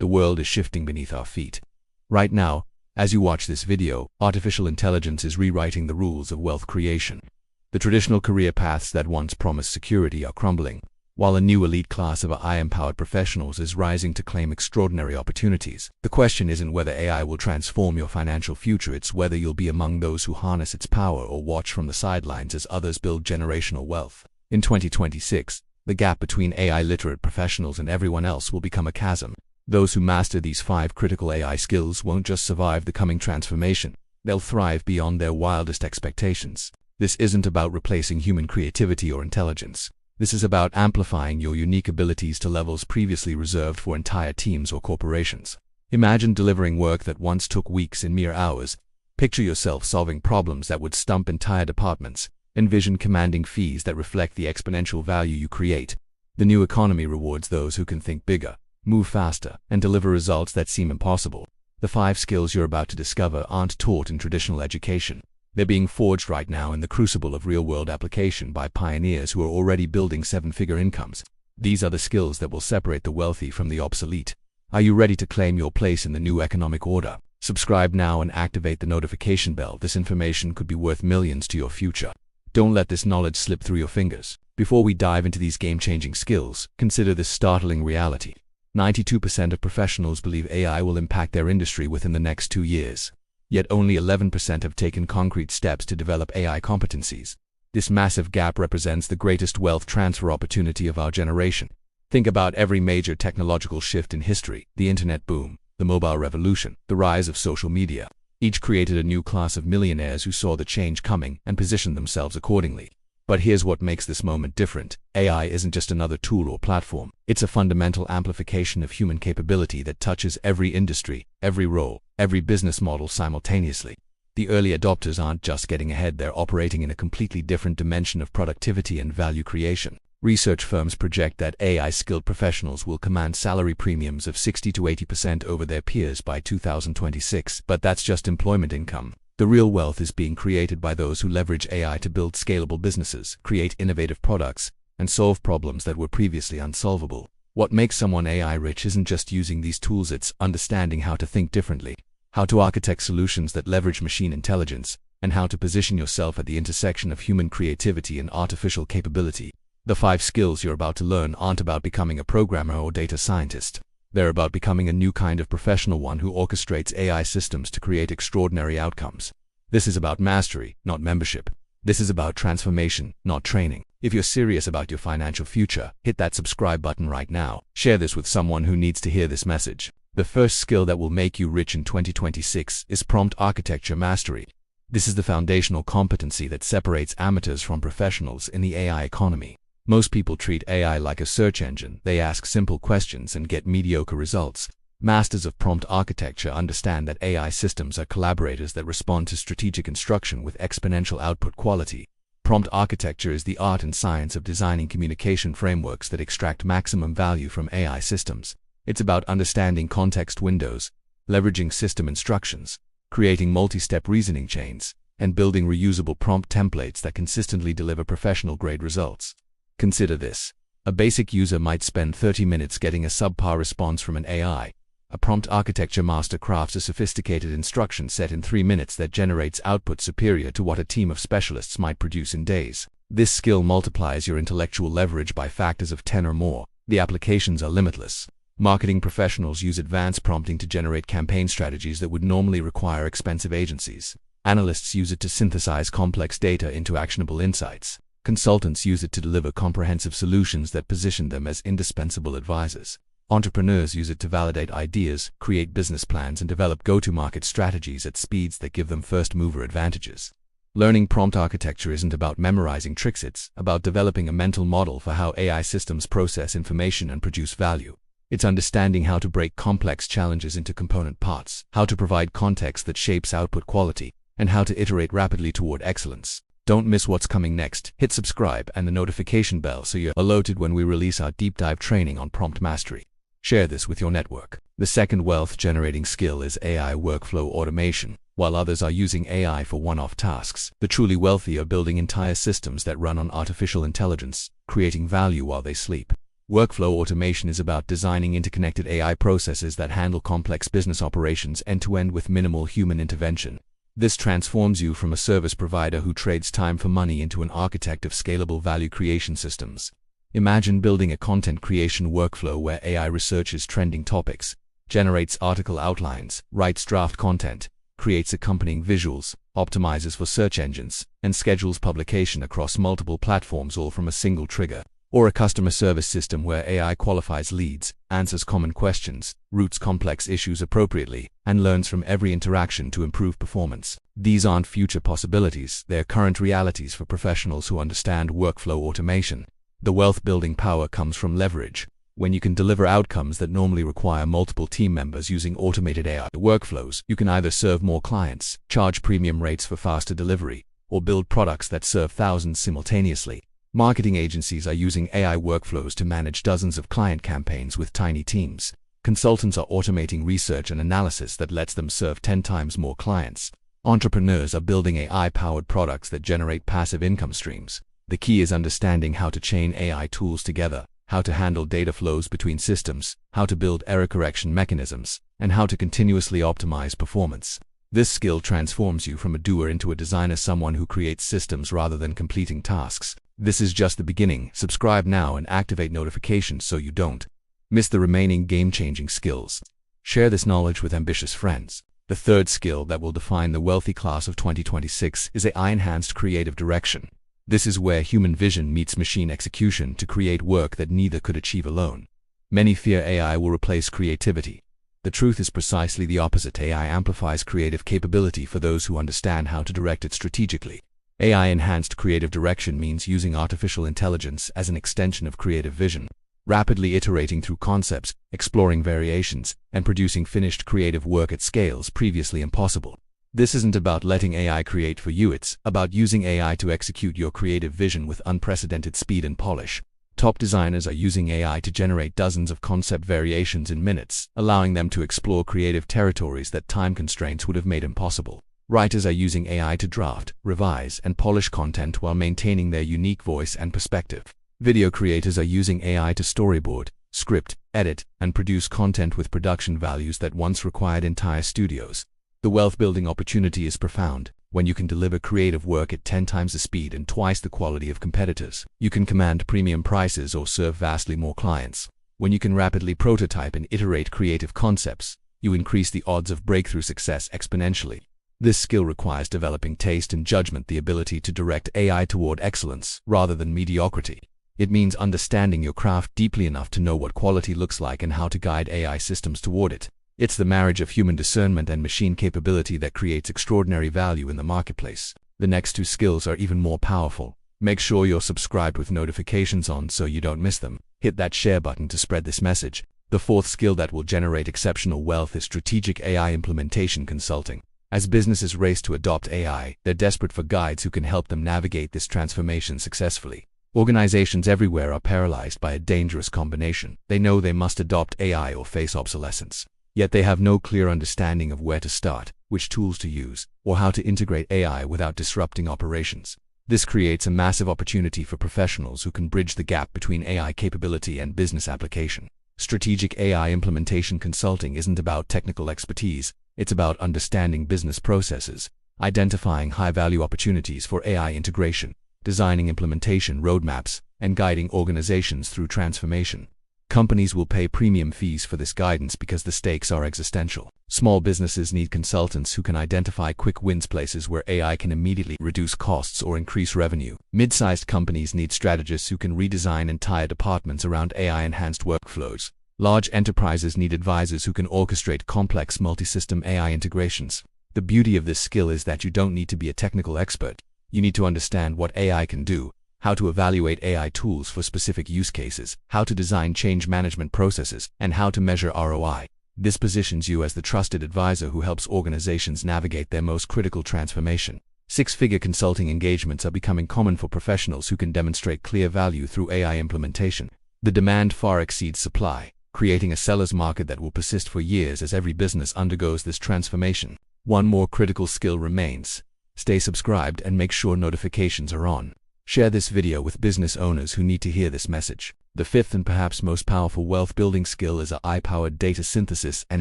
The world is shifting beneath our feet. Right now, as you watch this video, artificial intelligence is rewriting the rules of wealth creation. The traditional career paths that once promised security are crumbling, while a new elite class of AI-empowered professionals is rising to claim extraordinary opportunities. The question isn't whether AI will transform your financial future, it's whether you'll be among those who harness its power or watch from the sidelines as others build generational wealth. In 2026, the gap between AI-literate professionals and everyone else will become a chasm. Those who master these 5 critical AI skills won't just survive the coming transformation, they'll thrive beyond their wildest expectations. This isn't about replacing human creativity or intelligence. This is about amplifying your unique abilities to levels previously reserved for entire teams or corporations. Imagine delivering work that once took weeks in mere hours. Picture yourself solving problems that would stump entire departments. Envision commanding fees that reflect the exponential value you create. The new economy rewards those who can think bigger, move faster, and deliver results that seem impossible. The 5 skills you're about to discover aren't taught in traditional education. They're being forged right now in the crucible of real-world application by pioneers who are already building 7-figure incomes. These are the skills that will separate the wealthy from the obsolete. Are you ready to claim your place in the new economic order? Subscribe now and activate the notification bell. This information could be worth millions to your future. Don't let this knowledge slip through your fingers. Before we dive into these game-changing skills, consider this startling reality. 92% of professionals believe AI will impact their industry within the next 2 years. Yet only 11% have taken concrete steps to develop AI competencies. This massive gap represents the greatest wealth transfer opportunity of our generation. Think about every major technological shift in history: the internet boom, the mobile revolution, the rise of social media. Each created a new class of millionaires who saw the change coming and positioned themselves accordingly. But here's what makes this moment different. AI isn't just another tool or platform. It's a fundamental amplification of human capability that touches every industry, every role, every business model simultaneously. The early adopters aren't just getting ahead, they're operating in a completely different dimension of productivity and value creation. Research firms project that AI-skilled professionals will command salary premiums of 60 to 80% over their peers by 2026. But that's just employment income. The real wealth is being created by those who leverage AI to build scalable businesses, create innovative products, and solve problems that were previously unsolvable. What makes someone AI rich isn't just using these tools, it's understanding how to think differently, how to architect solutions that leverage machine intelligence, and how to position yourself at the intersection of human creativity and artificial capability. The 5 skills you're about to learn aren't about becoming a programmer or data scientist. They're about becoming a new kind of professional, one who orchestrates AI systems to create extraordinary outcomes. This is about mastery, not membership. This is about transformation, not training. If you're serious about your financial future, hit that subscribe button right now. Share this with someone who needs to hear this message. The first skill that will make you rich in 2026 is prompt architecture mastery. This is the foundational competency that separates amateurs from professionals in the AI economy. Most people treat AI like a search engine. They ask simple questions and get mediocre results. Masters of prompt architecture understand that AI systems are collaborators that respond to strategic instruction with exponential output quality. Prompt architecture is the art and science of designing communication frameworks that extract maximum value from AI systems. It's about understanding context windows, leveraging system instructions, creating multi-step reasoning chains, and building reusable prompt templates that consistently deliver professional-grade results. Consider this. A basic user might spend 30 minutes getting a subpar response from an AI. A prompt architecture master crafts a sophisticated instruction set in 3 minutes that generates output superior to what a team of specialists might produce in days. This skill multiplies your intellectual leverage by factors of 10 or more. The applications are limitless. Marketing professionals use advanced prompting to generate campaign strategies that would normally require expensive agencies. Analysts use it to synthesize complex data into actionable insights. Consultants use it to deliver comprehensive solutions that position them as indispensable advisors. Entrepreneurs use it to validate ideas, create business plans, and develop go-to-market strategies at speeds that give them first-mover advantages. Learning prompt architecture isn't about memorizing tricks, it's about developing a mental model for how AI systems process information and produce value. It's understanding how to break complex challenges into component parts, how to provide context that shapes output quality, and how to iterate rapidly toward excellence. Don't miss what's coming next. Hit subscribe and the notification bell so you're alerted when we release our deep dive training on prompt mastery. Share this with your network. The second wealth-generating skill is AI workflow automation. While others are using AI for one-off tasks, the truly wealthy are building entire systems that run on artificial intelligence, creating value while they sleep. Workflow automation is about designing interconnected AI processes that handle complex business operations end-to-end with minimal human intervention. This transforms you from a service provider who trades time for money into an architect of scalable value creation systems. Imagine building a content creation workflow where AI researches trending topics, generates article outlines, writes draft content, creates accompanying visuals, optimizes for search engines, and schedules publication across multiple platforms, all from a single trigger. Or a customer service system where AI qualifies leads, answers common questions, routes complex issues appropriately, and learns from every interaction to improve performance. These aren't future possibilities, they're current realities for professionals who understand workflow automation. The wealth-building power comes from leverage. When you can deliver outcomes that normally require multiple team members using automated AI workflows, you can either serve more clients, charge premium rates for faster delivery, or build products that serve thousands simultaneously. Marketing agencies are using AI workflows to manage dozens of client campaigns with tiny teams. Consultants are automating research and analysis that lets them serve 10 times more clients. Entrepreneurs are building AI-powered products that generate passive income streams. The key is understanding how to chain AI tools together, how to handle data flows between systems, how to build error correction mechanisms, and how to continuously optimize performance. This skill transforms you from a doer into a designer, someone who creates systems rather than completing tasks. This is just the beginning. Subscribe now and activate notifications so you don't miss the remaining game-changing skills. Share this knowledge with ambitious friends. The third skill that will define the wealthy class of 2026 is AI-enhanced creative direction. This is where human vision meets machine execution to create work that neither could achieve alone. Many fear AI will replace creativity. The truth is precisely the opposite. AI amplifies creative capability for those who understand how to direct it strategically. AI-enhanced creative direction means using artificial intelligence as an extension of creative vision, rapidly iterating through concepts, exploring variations, and producing finished creative work at scales previously impossible. This isn't about letting AI create for you, it's about using AI to execute your creative vision with unprecedented speed and polish. Top designers are using AI to generate dozens of concept variations in minutes, allowing them to explore creative territories that time constraints would have made impossible. Writers are using AI to draft, revise, and polish content while maintaining their unique voice and perspective. Video creators are using AI to storyboard, script, edit, and produce content with production values that once required entire studios. The wealth-building opportunity is profound. When you can deliver creative work at 10 times the speed and twice the quality of competitors, you can command premium prices or serve vastly more clients. When you can rapidly prototype and iterate creative concepts, you increase the odds of breakthrough success exponentially. This skill requires developing taste and judgment, the ability to direct AI toward excellence rather than mediocrity. It means understanding your craft deeply enough to know what quality looks like and how to guide AI systems toward it. It's the marriage of human discernment and machine capability that creates extraordinary value in the marketplace. The next two skills are even more powerful. Make sure you're subscribed with notifications on so you don't miss them. Hit that share button to spread this message. The fourth skill that will generate exceptional wealth is strategic AI implementation consulting. As businesses race to adopt AI, they're desperate for guides who can help them navigate this transformation successfully. Organizations everywhere are paralyzed by a dangerous combination. They know they must adopt AI or face obsolescence. Yet they have no clear understanding of where to start, which tools to use, or how to integrate AI without disrupting operations. This creates a massive opportunity for professionals who can bridge the gap between AI capability and business application. Strategic AI implementation consulting isn't about technical expertise. It's about understanding business processes, identifying high-value opportunities for AI integration, designing implementation roadmaps, and guiding organizations through transformation. Companies will pay premium fees for this guidance because the stakes are existential. Small businesses need consultants who can identify quick wins, places where AI can immediately reduce costs or increase revenue. Mid-sized companies need strategists who can redesign entire departments around AI-enhanced workflows. Large enterprises need advisors who can orchestrate complex multi-system AI integrations. The beauty of this skill is that you don't need to be a technical expert. You need to understand what AI can do, how to evaluate AI tools for specific use cases, how to design change management processes, and how to measure ROI. This positions you as the trusted advisor who helps organizations navigate their most critical transformation. Six-figure consulting engagements are becoming common for professionals who can demonstrate clear value through AI implementation. The demand far exceeds supply, creating a seller's market that will persist for years as every business undergoes this transformation. One more critical skill remains. Stay subscribed and make sure notifications are on. Share this video with business owners who need to hear this message. The fifth and perhaps most powerful wealth-building skill is AI-powered data synthesis and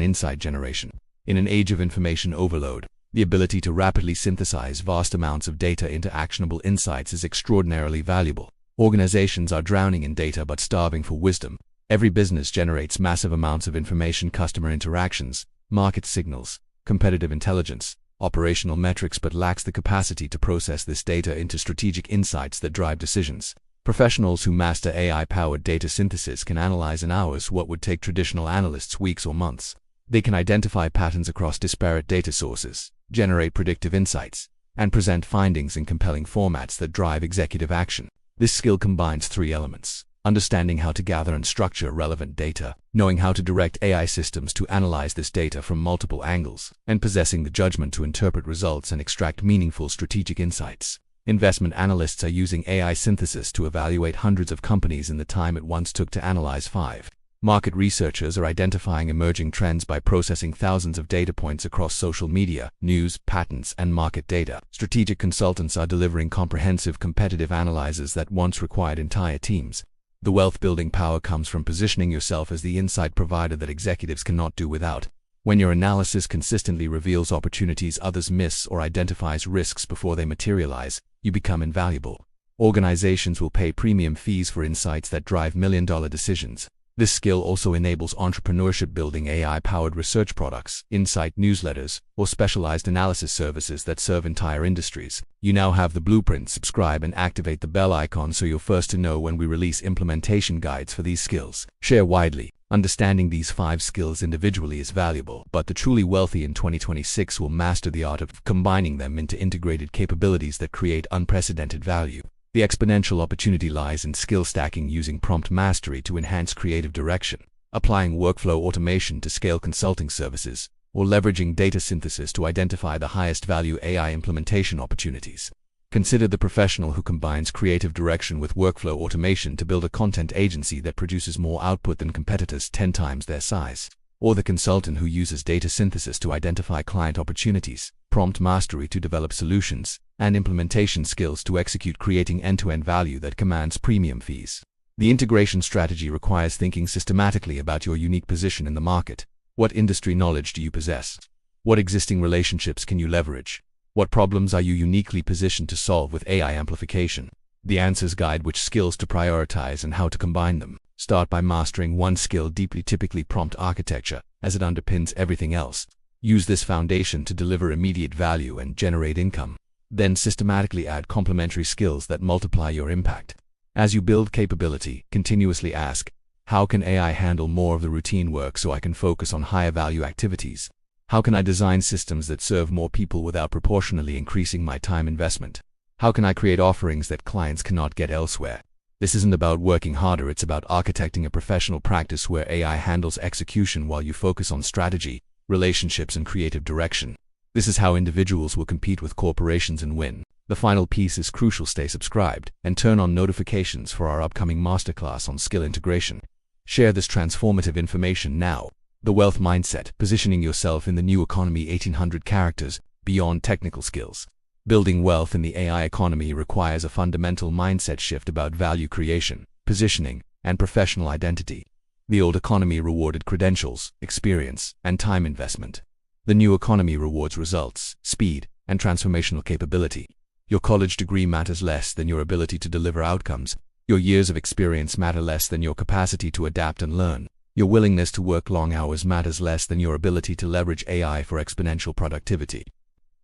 insight generation. In an age of information overload, the ability to rapidly synthesize vast amounts of data into actionable insights is extraordinarily valuable. Organizations are drowning in data but starving for wisdom. Every business generates massive amounts of information, customer interactions, market signals, competitive intelligence, operational metrics, but lacks the capacity to process this data into strategic insights that drive decisions. Professionals who master AI-powered data synthesis can analyze in hours what would take traditional analysts weeks or months. They can identify patterns across disparate data sources, generate predictive insights, and present findings in compelling formats that drive executive action. This skill combines three elements: understanding how to gather and structure relevant data, knowing how to direct AI systems to analyze this data from multiple angles, and possessing the judgment to interpret results and extract meaningful strategic insights. Investment analysts are using AI synthesis to evaluate hundreds of companies in the time it once took to analyze 5. Market researchers are identifying emerging trends by processing thousands of data points across social media, news, patents, and market data. Strategic consultants are delivering comprehensive competitive analyses that once required entire teams. The wealth-building power comes from positioning yourself as the insight provider that executives cannot do without. When your analysis consistently reveals opportunities others miss or identifies risks before they materialize, you become invaluable. Organizations will pay premium fees for insights that drive million-dollar decisions. This skill also enables entrepreneurship, building AI-powered research products, insight newsletters, or specialized analysis services that serve entire industries. You now have the blueprint. Subscribe and activate the bell icon so you're first to know when we release implementation guides for these skills. Share widely. Understanding these 5 skills individually is valuable, but the truly wealthy in 2026 will master the art of combining them into integrated capabilities that create unprecedented value. The exponential opportunity lies in skill stacking, using prompt mastery to enhance creative direction, applying workflow automation to scale consulting services, or leveraging data synthesis to identify the highest value AI implementation opportunities. Consider the professional who combines creative direction with workflow automation to build a content agency that produces more output than competitors 10 times their size. Or the consultant who uses data synthesis to identify client opportunities, prompt mastery to develop solutions, and implementation skills to execute, creating end-to-end value that commands premium fees. The integration strategy requires thinking systematically about your unique position in the market. What industry knowledge do you possess? What existing relationships can you leverage? What problems are you uniquely positioned to solve with AI amplification? The answers guide which skills to prioritize and how to combine them. Start by mastering one skill deeply, typically prompt architecture, as it underpins everything else. Use this foundation to deliver immediate value and generate income. Then systematically add complementary skills that multiply your impact. As you build capability, continuously ask, how can AI handle more of the routine work so I can focus on higher value activities? How can I design systems that serve more people without proportionally increasing my time investment? How can I create offerings that clients cannot get elsewhere? This isn't about working harder, it's about architecting a professional practice where AI handles execution while you focus on strategy, relationships, and creative direction. This is how individuals will compete with corporations and win. The final piece is crucial: stay subscribed and turn on notifications for our upcoming masterclass on skill integration. Share this transformative information now. The Wealth Mindset: Positioning Yourself in the New Economy. 1800 characters, beyond technical skills. Building wealth in the AI economy requires a fundamental mindset shift about value creation, positioning, and professional identity. The old economy rewarded credentials, experience, and time investment. The new economy rewards results, speed, and transformational capability. Your college degree matters less than your ability to deliver outcomes. Your years of experience matter less than your capacity to adapt and learn. Your willingness to work long hours matters less than your ability to leverage AI for exponential productivity.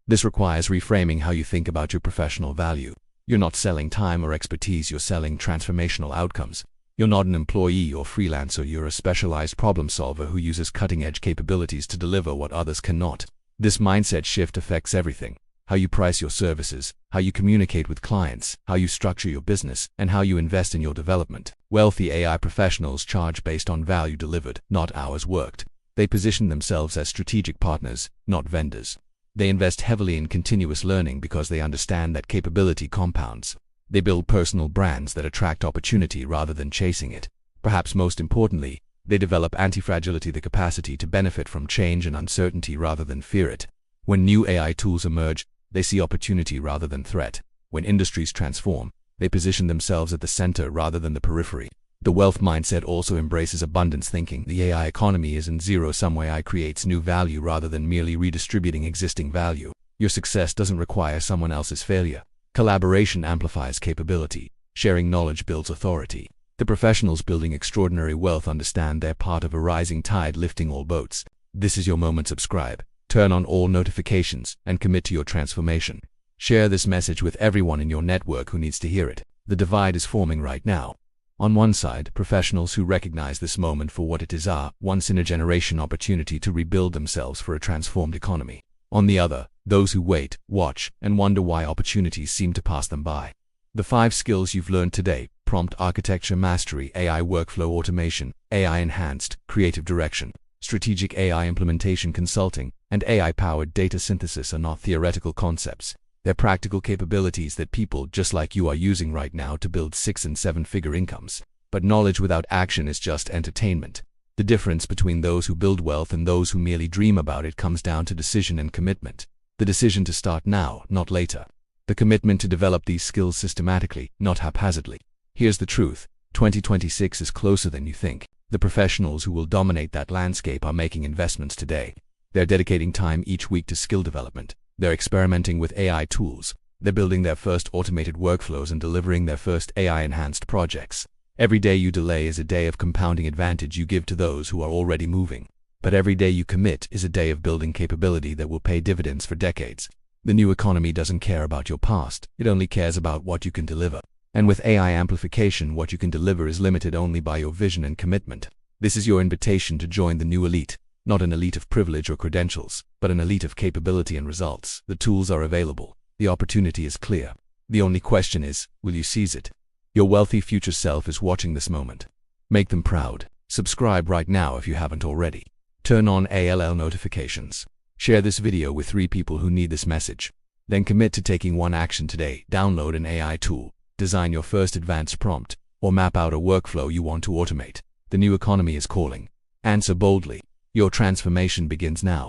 This requires reframing how you think about your professional value. You're not selling time or expertise, you're selling transformational outcomes. You're not an employee or freelancer, you're a specialized problem solver who uses cutting-edge capabilities to deliver what others cannot. This mindset shift affects everything: how you price your services, how you communicate with clients, how you structure your business, and how you invest in your development. Wealthy AI professionals charge based on value delivered, not hours worked. They position themselves as strategic partners, not vendors. They invest heavily in continuous learning because they understand that capability compounds. They build personal brands that attract opportunity rather than chasing it. Perhaps most importantly, they develop anti-fragility, the capacity to benefit from change and uncertainty rather than fear it. When new AI tools emerge, they see opportunity rather than threat. When industries transform, they position themselves at the center rather than the periphery. The wealth mindset also embraces abundance thinking. The AI economy isn't zero-sum AI creates new value rather than merely redistributing existing value. Your success doesn't require someone else's failure. Collaboration amplifies capability. Sharing knowledge builds authority. The professionals building extraordinary wealth understand they're part of a rising tide lifting all boats. This is your moment. Subscribe, turn on all notifications, and commit to your transformation. Share this message with everyone in your network who needs to hear it. The divide is forming right now. On one side, professionals who recognize this moment for what it is are once-in-a-generation opportunity to rebuild themselves for a transformed economy. On the other, those who wait, watch, and wonder why opportunities seem to pass them by. The 5 skills you've learned today: prompt architecture mastery, AI workflow automation, AI-enhanced creative direction, strategic AI implementation consulting, and AI-powered data synthesis are not theoretical concepts. They're practical capabilities that people just like you are using right now to build 6- and 7-figure incomes. But knowledge without action is just entertainment. The difference between those who build wealth and those who merely dream about it comes down to decision and commitment. The decision to start now, not later. The commitment to develop these skills systematically, not haphazardly. Here's the truth: 2026 is closer than you think. The professionals who will dominate that landscape are making investments today. They're dedicating time each week to skill development. They're experimenting with AI tools. They're building their first automated workflows and delivering their first AI-enhanced projects. Every day you delay is a day of compounding advantage you give to those who are already moving. But every day you commit is a day of building capability that will pay dividends for decades. The new economy doesn't care about your past. It only cares about what you can deliver. And with AI amplification, what you can deliver is limited only by your vision and commitment. This is your invitation to join the new elite. Not an elite of privilege or credentials, but an elite of capability and results. The tools are available. The opportunity is clear. The only question is, will you seize it? Your wealthy future self is watching this moment. Make them proud. Subscribe right now if you haven't already. Turn on ALL notifications. Share this video with 3 people who need this message. Then commit to taking one action today. Download an AI tool, design your first advanced prompt, or map out a workflow you want to automate. The new economy is calling. Answer boldly. Your transformation begins now.